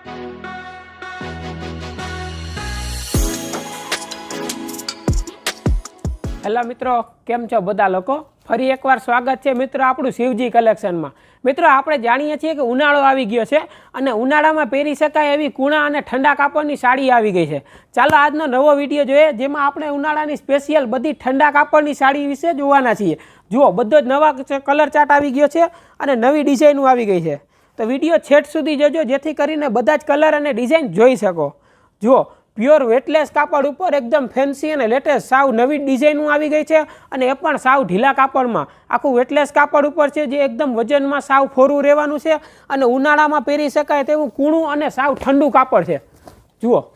Hello મિત્રો, કેમ છો બધા લોકો? ફરી એકવાર સ્વાગત છે મિત્રો આપણું શિવજી કલેક્શનમાં। મિત્રો આપણે જાણીએ છીએ કે ઉનાળો આવી ગયો છે અને ઉનાળામાં પહેરી શકાય એવી કૂણા અને ઠંડા કાપડની સાડી આવી ગઈ છે। ચાલો આજનો નવો વિડીયો જોઈએ જેમાં આપણે ઉનાળાની સ્પેશિયલ બધી ઠંડા કાપડની સાડી વિશે જોવાના છીએ। જુઓ, બધો જ નવા કલર ચાર્ટ આવી ગયો છે અને નવી ડિઝાઇનો આવી ગઈ છે, તો વિડીયો છેટ સુધી જોજો જેથી કરીને બધા જ કલર અને ડિઝાઇન જોઈ શકો। જુઓ, પ્યોર વેટલેસ કાપડ ઉપર એકદમ ફેન્સી અને લેટેસ્ટ સાવ નવી ડિઝાઇનો આવી ગઈ છે અને એ પણ સાવ ઢીલા કાપડમાં। આખું વેટલેસ કાપડ ઉપર છે જે એકદમ વજનમાં સાવ ફોરું રહેવાનું છે અને ઉનાળામાં પહેરી શકાય તેવું કૂણું અને સાવ ઠંડુ કાપડ છે। જુઓ,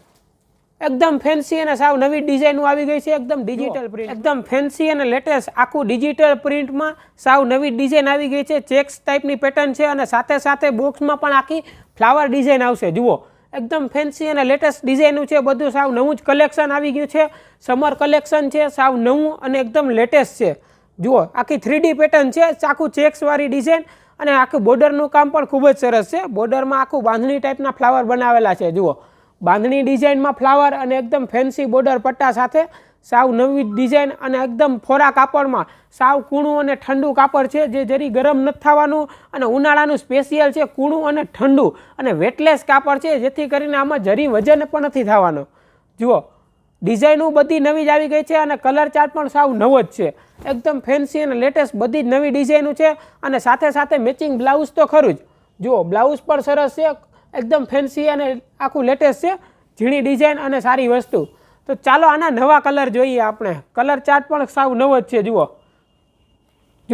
એકદમ ફેન્સી અને સાવ નવી ડિઝાઇનો આવી ગઈ છે, એકદમ ડિજિટલ પ્રિન્ટ, એકદમ ફેન્સી અને લેટેસ્ટ આખું ડિજિટલ પ્રિન્ટમાં સાવ નવી ડિઝાઇન આવી ગઈ છે। ચેક્સ ટાઈપની પેટર્ન છે અને સાથે સાથે બોક્સમાં પણ આખી ફ્લાવર ડિઝાઇન આવશે। જુઓ, એકદમ ફેન્સી અને લેટેસ્ટ ડિઝાઇનનું છે, બધું સાવ નવું જ કલેક્શન આવી ગયું છે। સમર કલેક્શન છે, સાવ નવું અને એકદમ લેટેસ્ટ છે। જુઓ, આખી 3D પેટર્ન છે, આખું ચેક્સવાળી ડિઝાઇન અને આખું બોર્ડરનું કામ પણ ખૂબ જ સરસ છે। બોર્ડરમાં આખું બાંધણી ટાઈપના ફ્લાવર બનાવેલા છે। જુઓ, બાંધણી ડિઝાઇનમાં ફ્લાવર અને એકદમ ફેન્સી બોર્ડર પટ્ટા સાથે સાવ નવી ડિઝાઇન અને એકદમ ફોરા કાપડમાં સાવ કૂણું અને ઠંડુ કાપડ છે જે જરી ગરમ નથી થવાનું અને ઉનાળાનું સ્પેશિયલ છે, કૂણું અને ઠંડુ અને વેટલેસ કાપડ છે જેથી કરીને આમાં જરી વજન પણ નથી થવાનો। જુઓ, ડિઝાઇનો બધી નવી જ આવી ગઈ છે અને કલર ચાર્ટ પણ સાવ નવો જ છે, એકદમ ફેન્સી અને લેટેસ્ટ બધી જ નવી ડિઝાઇનો છે અને સાથે સાથે મેચિંગ બ્લાઉઝ તો ખરું જ। જુઓ, બ્લાઉઝ પણ સરસ છે, એકદમ ફેન્સી અને આખું લેટેસ્ટ છે, ઝીણી ડિઝાઇન અને સારી વસ્તુ। તો ચાલો આના નવા કલર જોઈએ આપણે। કલર ચાર્ટ પણ સાવ નવો જ છે। જુઓ,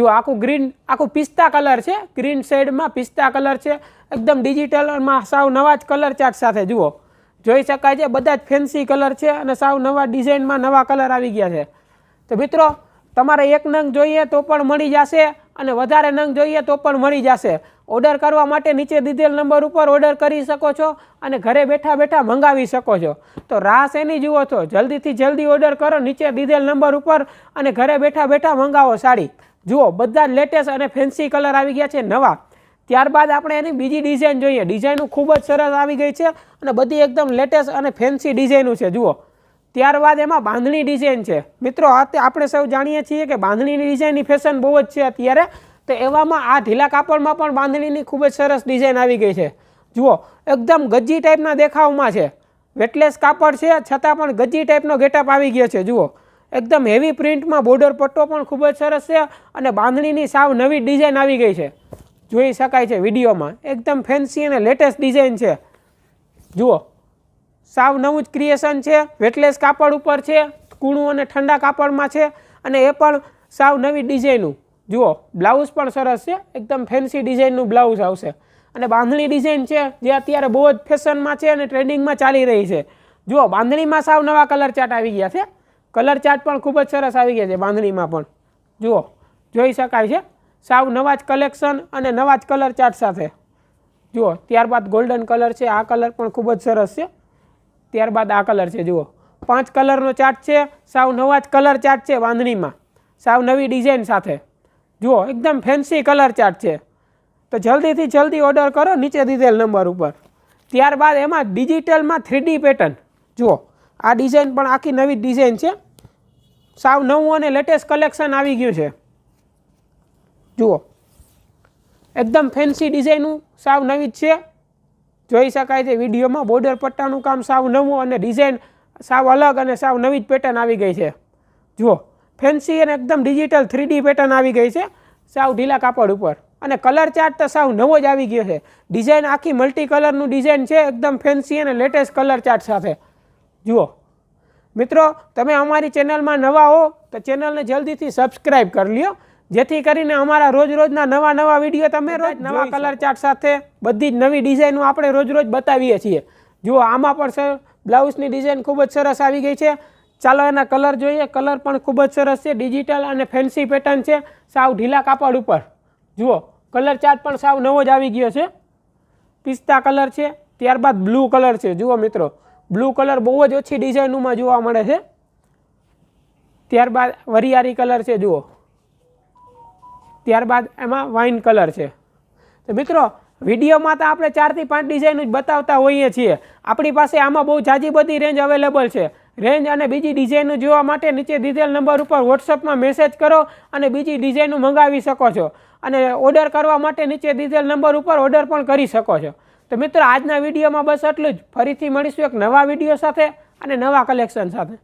આખું ગ્રીન, આખું પિસ્તા કલર છે, ગ્રીન શેડમાં પિસ્તા કલર છે, એકદમ ડિજિટલમાં સાવ નવા જ કલર ચાર્ટ સાથે જુઓ જોઈ શકાય છે, બધા જ ફેન્સી કલર છે અને સાવ નવા ડિઝાઇનમાં નવા કલર આવી ગયા છે। તો મિત્રો, તમારે એક નંગ જોઈએ તો પણ મળી જશે અને વધારે નંગ જોઈએ તો પણ મળી જશે। ઓર્ડર કરવા માટે નીચે દીધેલ નંબર ઉપર ઓર્ડર કરી શકો છો અને ઘરે બેઠા બેઠા મંગાવી શકો છો। તો રાહ શેની જુઓ છો, જલ્દીથી જલ્દી ઓર્ડર કરો નીચે દીધેલ નંબર ઉપર અને ઘરે બેઠા બેઠા મંગાવો સાડી। જુઓ, બધા લેટેસ્ટ અને ફેન્સી કલર આવી ગયા છે નવા। ત્યારબાદ આપણે એની બીજી ડિઝાઇન જોઈએ। ડિઝાઇનો ખૂબ જ સરસ આવી ગઈ છે અને બધી એકદમ લેટેસ્ટ અને ફેન્સી ડિઝાઇનો છે। જુઓ, ત્યારબાદ એમાં બાંધણી ડિઝાઇન છે। મિત્રો, આપણે સૌ જાણીએ છીએ કે બાંધણીની ડિઝાઇનની ફેશન બહુ જ છે અત્યારે, તો એવામાં આ ઢીલા કાપડમાં પણ બાંધણીની ખૂબ જ સરસ ડિઝાઇન આવી ગઈ છે। જુઓ, એકદમ ગજી ટાઈપના દેખાવમાં છે, વેટલેસ કાપડ છે છતાં પણ ગજી ટાઈપનો ગેટઅપ આવી ગયો છે। જુઓ, એકદમ હેવી પ્રિન્ટમાં બોર્ડર પટ્ટો પણ ખૂબ જ સરસ છે અને બાંધણીની સાવ નવી ડિઝાઇન આવી ગઈ છે, જોઈ શકાય છે વિડીયોમાં, એકદમ ફેન્સી અને લેટેસ્ટ ડિઝાઇન છે। જુઓ, સાવ નવું જ ક્રિએશન છે, વેટલેસ કાપડ ઉપર છે, કૂણું અને ઠંડા કાપડમાં છે અને એ પણ સાવ નવી ડિઝાઇનનું। જુઓ, બ્લાઉઝ પણ સરસ છે, એકદમ ફેન્સી ડિઝાઇનનું બ્લાઉઝ આવશે અને બાંધણી ડિઝાઇન છે જે અત્યારે બહુ જ ફેશનમાં છે અને ટ્રેન્ડિંગમાં ચાલી રહી છે। જુઓ, બાંધણીમાં સાવ નવા કલર ચાર્ટ આવી ગયા છે, કલર ચાર્ટ પણ ખૂબ જ સરસ આવી ગયા છે બાંધણીમાં પણ। જુઓ, જોઈ શકાય છે, સાવ નવા જ કલેક્શન અને નવા જ કલર ચાર્ટ સાથે। જુઓ, ત્યારબાદ ગોલ્ડન કલર છે, આ કલર પણ ખૂબ જ સરસ છે। ત્યારબાદ આ કલર છે। જુઓ, 5 કલરનો ચાર્ટ છે, સાવ નવા જ કલર ચાર્ટ છે બાંધણીમાં, સાવ નવી ડિઝાઇન સાથે। જુઓ, એકદમ ફેન્સી કલર ચાર્ટ છે, તો જલ્દીથી જલ્દી ઓર્ડર કરો નીચે દીધેલ નંબર ઉપર। ત્યારબાદ એમાં ડિજિટલમાં 3D પેટર્ન, જુઓ આ ડિઝાઇન પણ આખી નવી ડિઝાઇન છે, સાવ નવું અને લેટેસ્ટ કલેક્શન આવી ગયું છે। જુઓ, એકદમ ફેન્સી ડિઝાઇનનું સાવ નવી જ છે, જોઈ શકાય છે વિડીયોમાં। બોર્ડર પટ્ટાનું કામ સાવ નવું અને ડિઝાઇન સાવ અલગ અને સાવ નવી જ પેટર્ન આવી ગઈ છે। જુઓ, ફેન્સી અને એકદમ ડિજિટલ 3D પેટર્ન આવી ગઈ છે સાવ ઢીલા કાપડ ઉપર અને કલર ચાર્ટ તો સાવ નવો જ આવી ગયો છે। ડિઝાઇન આખી મલ્ટી કલરનું ડિઝાઇન છે, એકદમ ફેન્સી અને લેટેસ્ટ કલર ચાર્ટ સાથે। જુઓ મિત્રો, તમે અમારી ચેનલમાં નવા હો તો ચેનલને જલ્દીથી સબસ્ક્રાઈબ કરી લ્યો જેથી કરીને અમારા રોજ રોજના નવા વિડીયો તમે રોજ નવા કલર ચાર્ટ સાથે બધી જ નવી ડિઝાઇનો આપણે રોજ રોજ બતાવીએ છીએ। જુઓ, આમાં પણ બ્લાઉઝની ડિઝાઇન ખૂબ જ સરસ આવી ગઈ છે। ચાલો એના કલર જોઈએ। કલર પણ ખૂબ જ સરસ છે, ડિજિટલ અને ફેન્સી પેટર્ન છે સાવ ઢીલા કાપડ ઉપર। જુઓ, કલર ચાર્ટ પણ સાવ નવો જ આવી ગયો છે, પિસ્તા કલર છે। ત્યારબાદ બ્લુ કલર છે। જુઓ મિત્રો, બ્લુ કલર બહુ જ ઓછી ડિઝાઇનોમાં જોવા મળે છે। ત્યારબાદ વરિયાળી કલર છે। જુઓ, ત્યારબાદ એમાં વાઇન કલર છે। તો મિત્રો, વિડીયોમાં તો આપણે 4 થી 5 ડિઝાઇન જ બતાવતા હોઈએ છીએ. આપણી પાસે આમાં બહુ જાજી બધી રેન્જ અવેલેબલ છે. રેન્જ અને બીજી ડિઝાઇનો જોવા માટે નીચે દીધેલ નંબર ઉપર વોટ્સઅપમાં મેસેજ કરો અને બીજી ડિઝાઇનો મંગાવી શકો છો. અને ઓર્ડર કરવા માટે નીચે દીધેલ નંબર ઉપર ઓર્ડર પણ કરી શકો છો. તો મિત્રો આજના વિડીયોમાં બસ એટલું જ. ફરીથી મળીશું એક નવા વિડીયો સાથે અને નવા કલેક્શન સાથે.